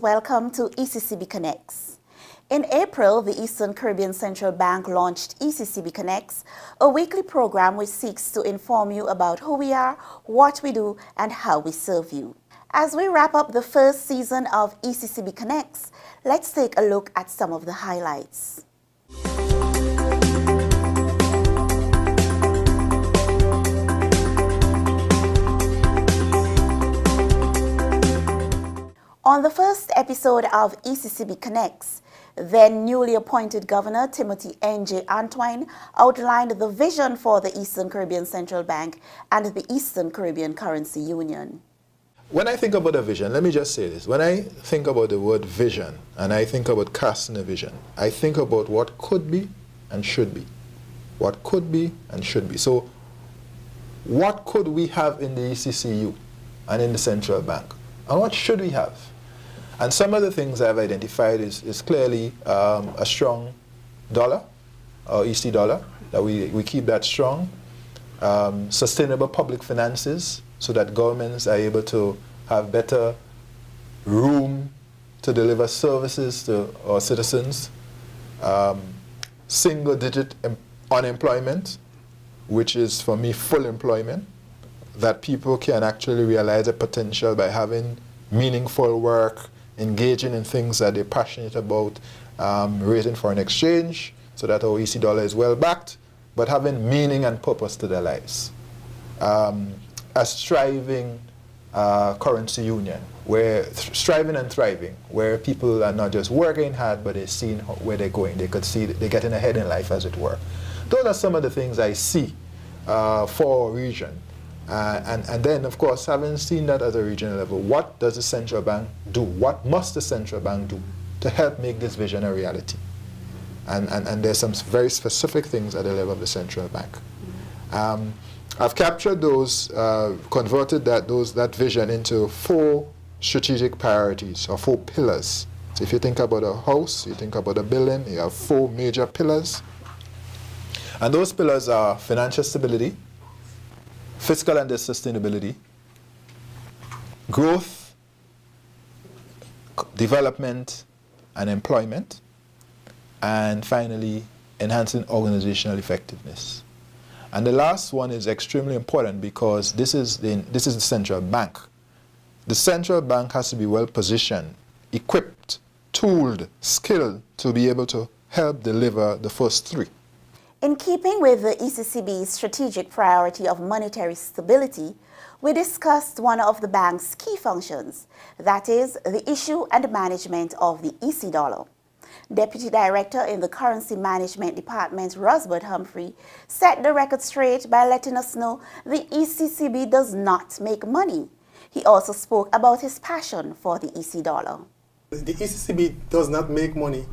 welcome to ECCB Connects. In April, the Eastern Caribbean Central Bank launched ECCB Connects, a weekly program which seeks to inform you about who we are, what we do, and how we serve you. As we wrap up the first season of ECCB Connects, let's take a look at some of the highlights. On the first episode of ECCB Connects, then newly appointed Governor Timothy N.J. Antwine outlined the vision for the Eastern Caribbean Central Bank and the Eastern Caribbean Currency Union. When I think about a vision, let me just say this. When I think about the word vision and I think about casting a vision, I think about what could be and should be. What could be and should be. So what could we have in the ECCU and in the central bank? And what should we have? And some of the things I've identified is clearly a strong dollar, or EC dollar, that we keep that strong. Sustainable public finances, so that governments are able to have better room to deliver services to our citizens. Single-digit unemployment, which is for me full employment, that people can actually realize the potential by having meaningful work, engaging in things that they're passionate about, raising foreign exchange, so that our EC dollar is well backed, but having meaning and purpose to their lives. A striving currency union, where striving and thriving, where people are not just working hard, but they're seeing where they're going. They could see they're getting ahead in life, as it were. Those are some of the things I see for our region. And then, of course, having seen that at a regional level, what does the central bank do? What must the central bank do to help make this vision a reality? And there's some very specific things at the level of the central bank. I've captured those, converted that vision into 4 strategic priorities, or 4 pillars. So if you think about a house, you think about a building, you have 4 major pillars. And those pillars are financial stability, fiscal and sustainability, growth, development, and employment, and finally, enhancing organizational effectiveness. And the last one is extremely important because this is the central bank. The central bank has to be well positioned, equipped, tooled, skilled to be able to help deliver the first 3. In keeping with the ECCB's strategic priority of monetary stability, we discussed one of the bank's key functions, that is, the issue and management of the EC dollar. Deputy Director in the Currency Management Department, Rosbert Humphrey, set the record straight by letting us know the ECCB does not make money. He also spoke about his passion for the EC dollar. The ECCB does not make money.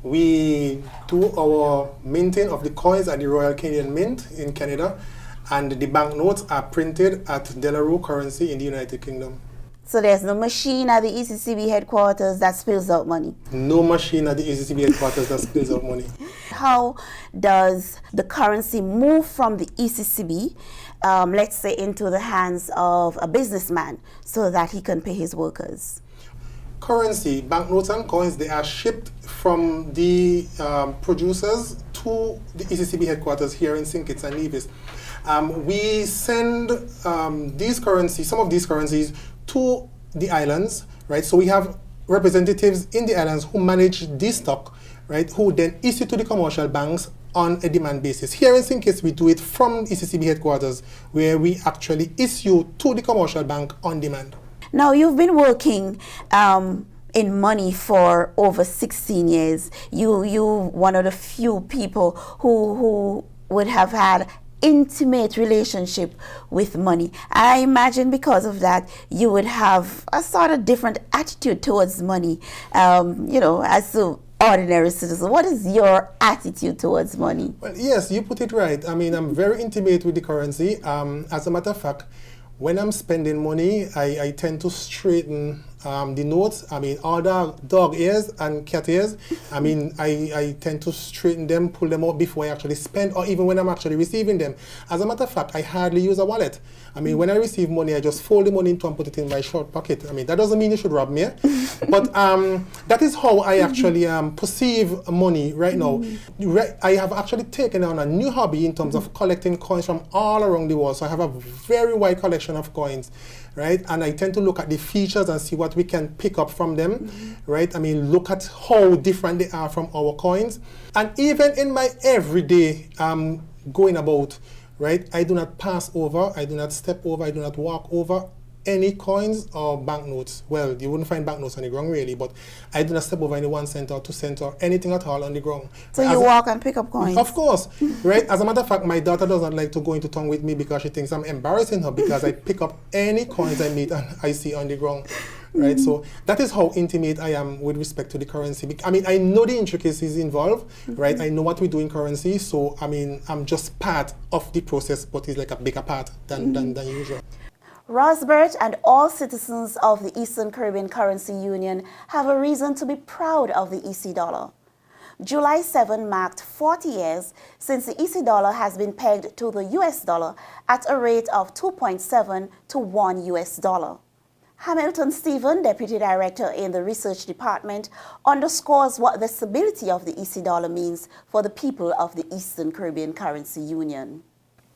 We do our minting of the coins at the Royal Canadian Mint in Canada, and the banknotes are printed at Delarue Currency in the United Kingdom. So there's no machine at the ECCB headquarters that spills out money? No machine at the ECCB headquarters that spills out money. How does the currency move from the ECCB, let's say, into the hands of a businessman so that he can pay his workers? Currency, banknotes and coins, they are shipped from the producers to the ECCB headquarters here in St. Kitts and Nevis. We send these currencies, some of these currencies, to the islands, right? So we have representatives in the islands who manage this stock, right? Who then issue to the commercial banks on a demand basis. Here in St. Kitts, we do it from ECCB headquarters, where we actually issue to the commercial bank on demand. Now, you've been working in money for over 16 years. You one of the few people who would have had intimate relationship with money. I imagine because of that, you would have a sort of different attitude towards money, as to ordinary citizen. What is your attitude towards money? Well, yes, you put it right. I mean, I'm very intimate with the currency. As a matter of fact, when I'm spending money, I tend to straighten the notes, I mean, all the dog ears and cat ears, I mean, I tend to straighten them, pull them out before I actually spend, or even when I'm actually receiving them. As a matter of fact, I hardly use a wallet. I mean, when I receive money, I just fold the money into and put it in my short pocket. I mean, that doesn't mean you should rob me, but that is how I actually perceive money right now. I have actually taken on a new hobby in terms of collecting coins from all around the world. So I have a very wide collection of coins, right? And I tend to look at the features and see what we can pick up from them, right? I mean, look at how different they are from our coins. And even in my everyday going about, right, I do not pass over, I do not step over, I do not walk over any coins or banknotes. Well, you wouldn't find banknotes on the ground really, but I do not step over any 1 cent or 2 cent or anything at all on the ground. So you walk and pick up coins? Of course, right? As a matter of fact, my daughter doesn't like to go into town with me because she thinks I'm embarrassing her because I pick up any coins I meet and I see on the ground. Right, so that is how intimate I am with respect to the currency. I mean, I know the intricacies involved, right? I know what we do in currency, so I mean, I'm just part of the process, but it's like a bigger part than usual. Rosbert and all citizens of the Eastern Caribbean Currency Union have a reason to be proud of the EC dollar. July 7 marked 40 years since the EC dollar has been pegged to the US dollar at a rate of 2.7 to 1 US dollar. Hamilton Stephen, Deputy Director in the Research Department, underscores what the stability of the EC dollar means for the people of the Eastern Caribbean Currency Union.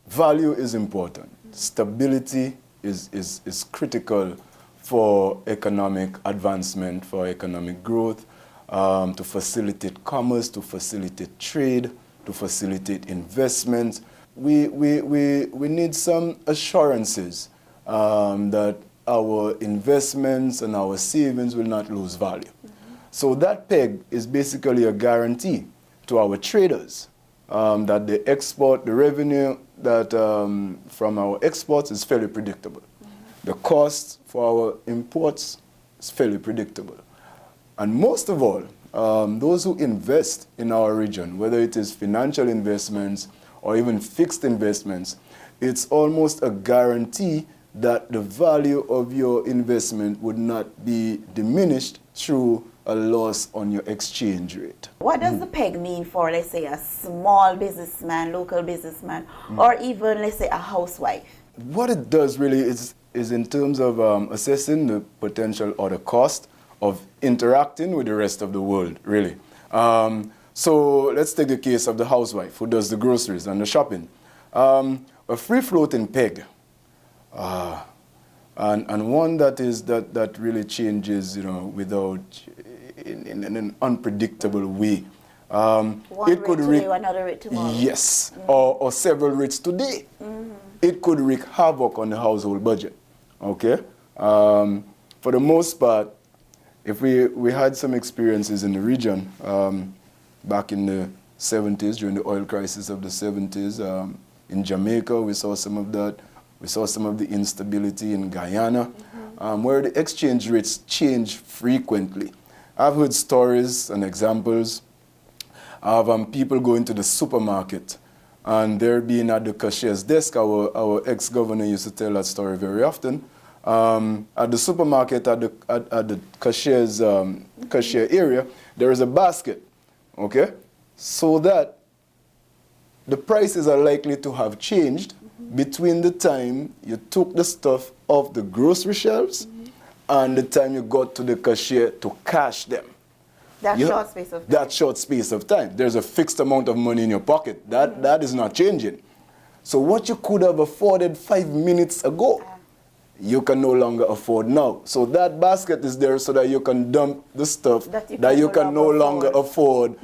Value is important. Stability is critical for economic advancement, for economic growth, to facilitate commerce, to facilitate trade, to facilitate investment. We need some assurances that our investments and our savings will not lose value. So that peg is basically a guarantee to our traders that the export, the revenue that from our exports is fairly predictable. The cost for our imports is fairly predictable. And most of all, those who invest in our region, whether it is financial investments or even fixed investments, it's almost a guarantee that the value of your investment would not be diminished through a loss on your exchange rate. What does the peg mean for, let's say, a small businessman, local businessman, or even, let's say, a housewife? What it does really is in terms of assessing the potential or the cost of interacting with the rest of the world, really. So let's take the case of the housewife who does the groceries and the shopping. A free-floating peg, and one that really changes, without in an unpredictable way. One it could rate today, another rate tomorrow. Yes, or several rates today. It could wreak havoc on the household budget. Okay, for the most part, if we had some experiences in the region back in the 70s, during the oil crisis of the 70s, in Jamaica, we saw some of that. We saw some of the instability in Guyana, where the exchange rates change frequently. I've heard stories and examples of people going to the supermarket and they're being at the cashier's desk. Our ex-governor used to tell that story very often. At the supermarket, at the cashier's cashier area, there is a basket, okay? So that the prices are likely to have changed between the time you took the stuff off the grocery shelves and the time you got to the cashier to cash them. That short space of time. That short space of time. There's a fixed amount of money in your pocket. That is not changing. So what you could have afforded 5 minutes ago, you can no longer afford now. So that basket is there so that you can dump the stuff that you can no longer afford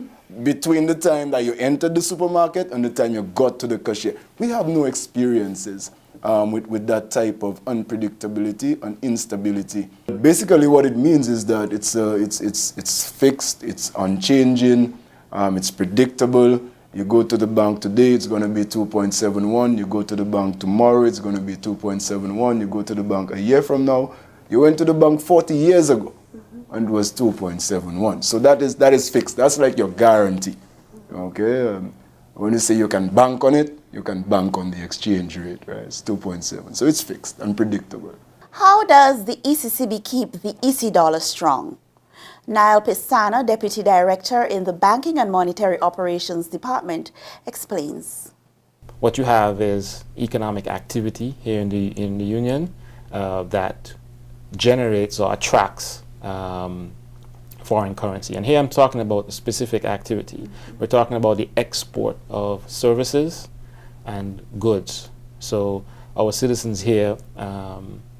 between the time that you entered the supermarket and the time you got to the cashier. We have no experiences with that type of unpredictability and instability. Basically what it means is that it's fixed, it's unchanging, it's predictable. You go to the bank today, it's going to be 2.71. You go to the bank tomorrow, it's going to be 2.71. You go to the bank a year from now. You went to the bank 40 years ago and it was 2.71. So that is fixed. That's like your guarantee. Okay? When you say you can bank on it, you can bank on the exchange rate, right? It's 2.7. So it's fixed and predictable. How does the ECCB keep the EC dollar strong? Niall Pistana, Deputy Director in the Banking and Monetary Operations Department, explains. What you have is economic activity here in the Union that generates or attracts foreign currency. And here I'm talking about a specific activity. We're talking about the export of services and goods. So our citizens here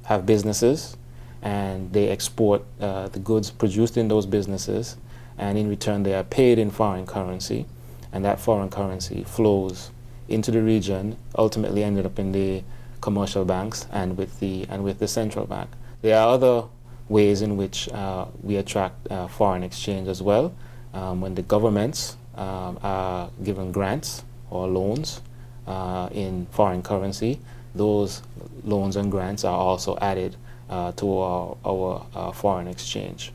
have businesses and they export the goods produced in those businesses, and in return they are paid in foreign currency, and that foreign currency flows into the region, ultimately ended up in the commercial banks and with the central bank. There are other ways in which we attract foreign exchange as well. When the governments are given grants or loans in foreign currency, those loans and grants are also added to our foreign exchange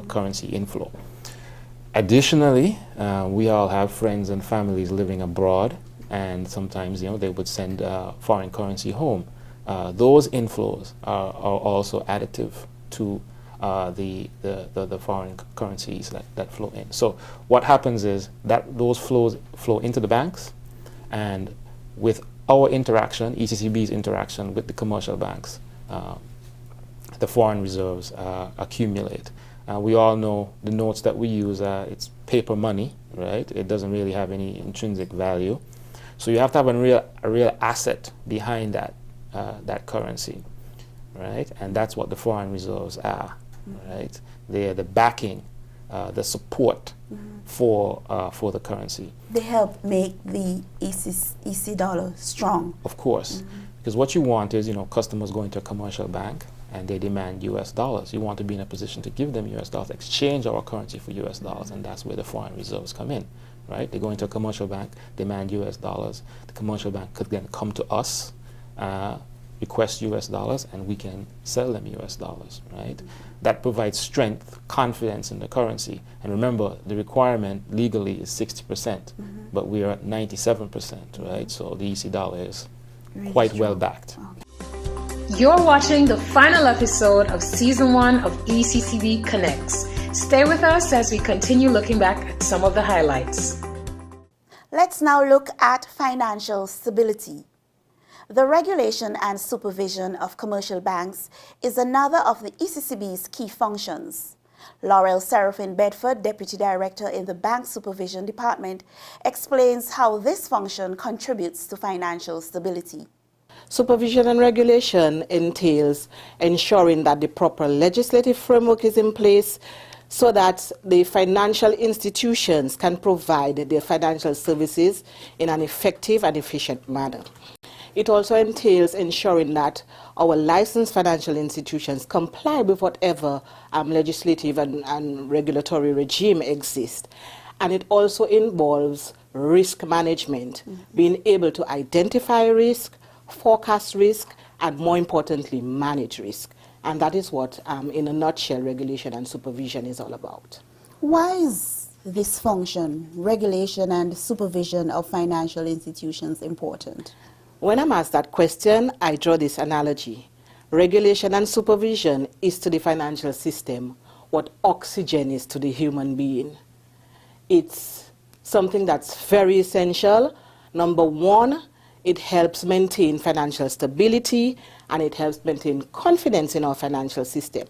currency inflow. Additionally, we all have friends and families living abroad, and sometimes they would send foreign currency home. Those inflows are also additive to the foreign currencies that flow in. So what happens is that those flows flow into the banks, and with our interaction, ECCB's interaction with the commercial banks, the foreign reserves accumulate. We all know the notes that we use, it's paper money, right? It doesn't really have any intrinsic value. So you have to have a real asset behind that currency, right? And that's what the foreign reserves are, right? They are the backing, the support for the currency. They help make the EC dollar strong. Of course, because what you want is, customers going to a commercial bank and they demand US dollars. You want to be in a position to give them US dollars, exchange our currency for US dollars, and that's where the foreign reserves come in, right? They go into a commercial bank, demand US dollars. The commercial bank could then come to us, request US dollars, and we can sell them US dollars, right? That provides strength, confidence in the currency. And remember, the requirement legally is 60%, but we are at 97%, right? So the EC dollar is Really quite strong. well backed. You're watching the final episode of Season 1 of ECCB Connects. Stay with us as we continue looking back at some of the highlights. Let's now look at financial stability. The regulation and supervision of commercial banks is another of the ECCB's key functions. Laurel Seraphin Bedford, Deputy Director in the Bank Supervision Department, explains how this function contributes to financial stability. Supervision and regulation entails ensuring that the proper legislative framework is in place so that the financial institutions can provide their financial services in an effective and efficient manner. It also entails ensuring that our licensed financial institutions comply with whatever legislative and regulatory regime exists. And it also involves risk management, being able to identify risk, forecast risk, and more importantly, manage risk. And that is what, in a nutshell, regulation and supervision is all about. Why is this function, regulation and supervision of financial institutions, important? When I'm asked that question, I draw this analogy. Regulation and supervision is to the financial system what oxygen is to the human being. It's something that's very essential. Number one, it helps maintain financial stability and it helps maintain confidence in our financial system.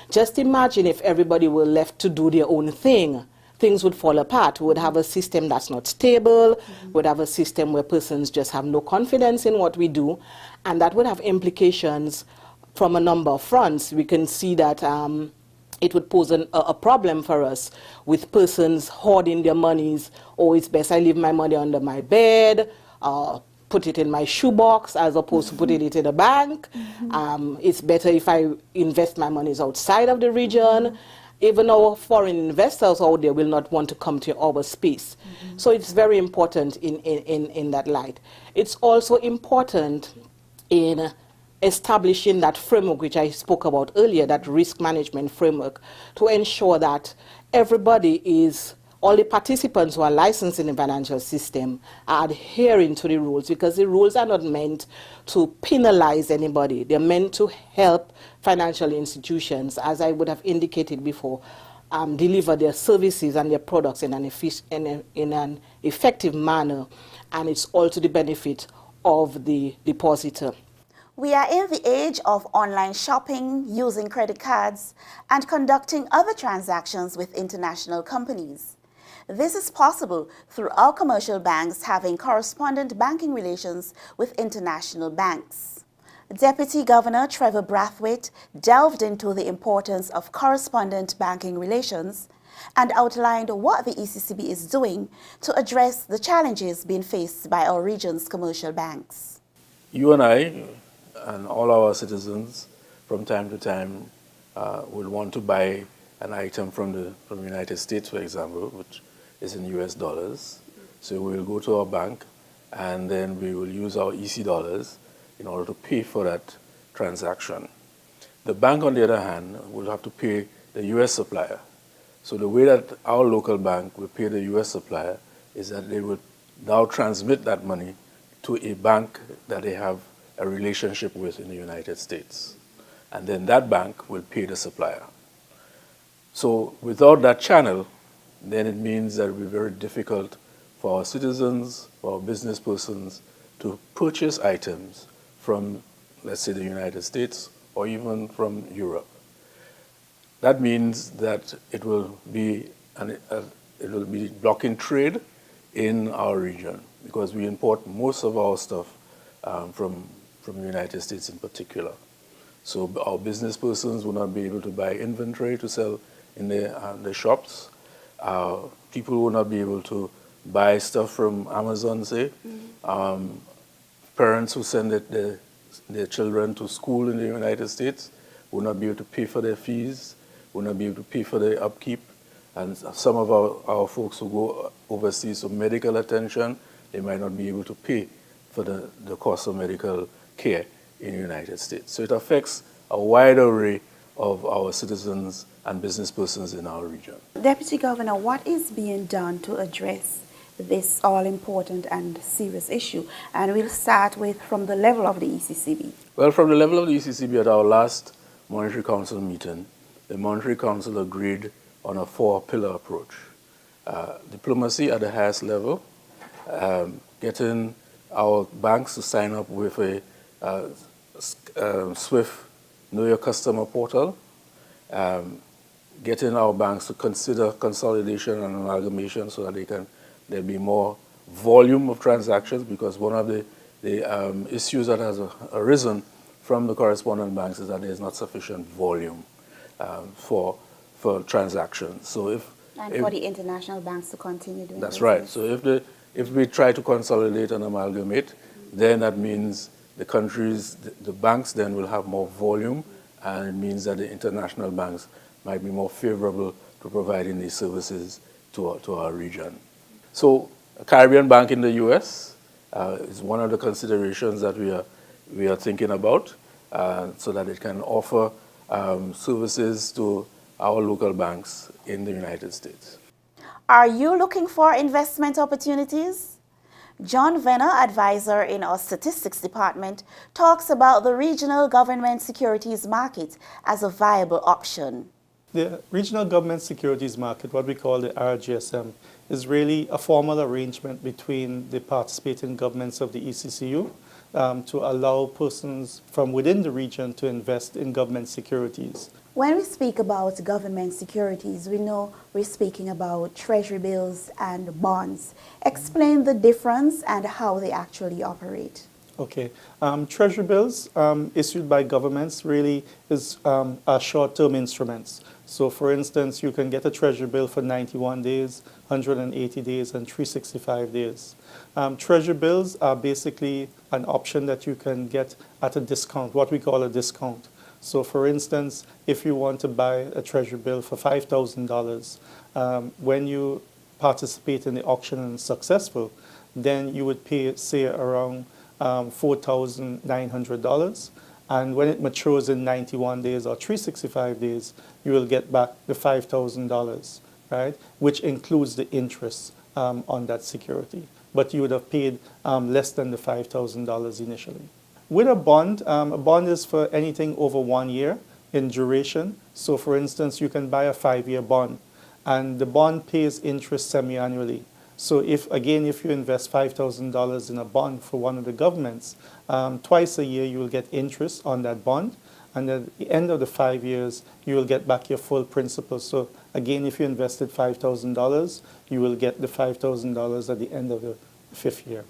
Just imagine if everybody were left to do their own thing. Things would fall apart. We would have a system that's not stable. We would have a system where persons just have no confidence in what we do. And that would have implications from a number of fronts. We can see that it would pose a problem for us with persons hoarding their monies. Oh, it's best I leave my money under my bed, put it in my shoebox as opposed to putting it in a bank. It's better if I invest my monies outside of the region. Even our foreign investors out there will not want to come to our space. So it's very important in that light. It's also important in establishing that framework which I spoke about earlier, that risk management framework, to ensure that everybody is all the participants who are licensed in the financial system are adhering to the rules, because the rules are not meant to penalize anybody. They're meant to help financial institutions, as I would have indicated before, deliver their services and their products in an effective manner, and it's all to the benefit of the depositor. We are in the age of online shopping, using credit cards, and conducting other transactions with international companies. This is possible through our commercial banks having correspondent banking relations with international banks. Deputy Governor Trevor Brathwaite delved into the importance of correspondent banking relations and outlined what the ECCB is doing to address the challenges being faced by our region's commercial banks. You and I and all our citizens from time to time will want to buy an item from the United States, for example, which is in US dollars. So we will go to our bank and then we will use our EC dollars in order to pay for that transaction. The bank, on the other hand, will have to pay the US supplier. So the way that our local bank will pay the US supplier is that they would now transmit that money to a bank that they have a relationship with in the United States. And then that bank will pay the supplier. So without that channel, then it means that it will be very difficult for our citizens, for our business persons to purchase items from, let's say, the United States or even from Europe. That means that it will be blocking trade in our region, because we import most of our stuff from the United States in particular. So our business persons will not be able to buy inventory to sell in the shops. People will not be able to buy stuff from Amazon, say. Parents who send their children to school in the United States will not be able to pay for their fees, will not be able to pay for their upkeep. And some of our folks who go overseas for medical attention, they might not be able to pay for the cost of medical care in the United States. So it affects a wide array of our citizens and business persons in our region. Deputy Governor, what is being done to address this all-important and serious issue? And we'll start from the level of the ECCB. Well, from the level of the ECCB, at our last Monetary Council meeting, the Monetary Council agreed on a 4-pillar approach. Diplomacy at the highest level, getting our banks to sign up with a SWIFT Know Your Customer portal, getting our banks to consider consolidation and amalgamation so that there'll be more volume of transactions, because one of the issues that has arisen from the correspondent banks is that there's not sufficient volume for transactions. So for the international banks to continue doing that's business. right. So if we try to consolidate and amalgamate, then that means the banks then will have more volume, and it means that the international banks might be more favorable to providing these services to our region. So a Caribbean bank in the US is one of the considerations that we are thinking about, so that it can offer services to our local banks in the United States. Are you looking for investment opportunities? John Venner, advisor in our statistics department, talks about the regional government securities market as a viable option. The regional government securities market, what we call the RGSM, is really a formal arrangement between the participating governments of the ECCU to allow persons from within the region to invest in government securities. When we speak about government securities, we know we're speaking about treasury bills and bonds. Explain the difference and how they actually operate. Okay. Treasury bills issued by governments really are short-term instruments. So for instance, you can get a treasury bill for 91 days, 180 days, and 365 days. Treasury bills are basically an option that you can get at a discount, what we call a discount. So for instance, if you want to buy a treasury bill for $5,000, when you participate in the auction and successful, then you would pay, say, around $4,900. And when it matures in 91 days or 365 days, you will get back the $5,000. right, which includes the interest on that security. But you would have paid less than the $5,000 initially. With a bond is for anything over 1 year in duration. So for instance, you can buy a 5-year bond, and the bond pays interest semi-annually. So if you invest $5,000 in a bond for one of the governments, twice a year you will get interest on that bond, and at the end of the 5 years, you will get back your full principal. So again, if you invested $5,000, you will get the $5,000 at the end of the 5th year.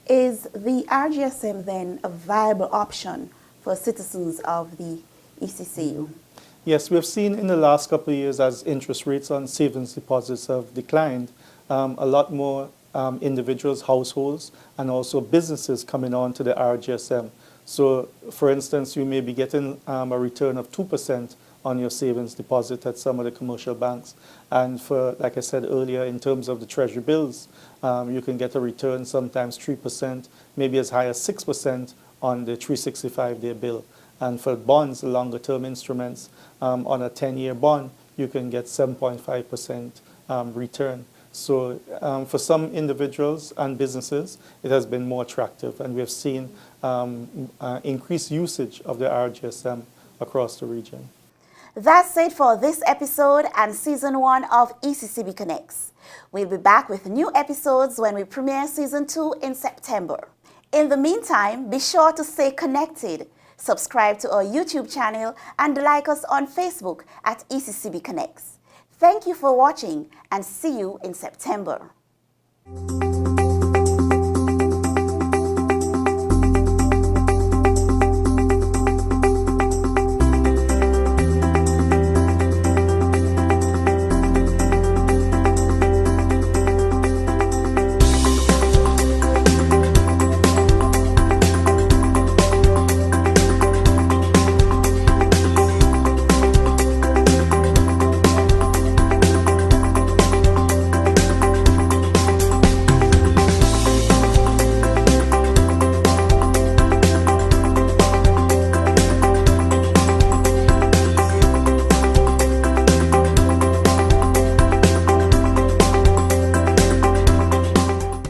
Is the RGSM then a viable option for citizens of the ECCU? Yes, we have seen in the last couple of years, as interest rates on savings deposits have declined, a lot more individuals, households, and also businesses coming on to the RGSM. So, for instance, you may be getting a return of 2% on your savings deposit at some of the commercial banks. And for, like I said earlier, in terms of the treasury bills, you can get a return sometimes 3%, maybe as high as 6% on the 365-day bill. And for bonds, the longer term instruments, on a 10-year bond, you can get 7.5% return. So for some individuals and businesses, it has been more attractive, and we have seen increased usage of the RGSM across the region. That's it for this episode and Season 1 of ECCB Connects. We'll be back with new episodes when we premiere Season 2 in September. In the meantime, be sure to stay connected. Subscribe to our YouTube channel and like us on Facebook at ECCB Connects. Thank you for watching and see you in September.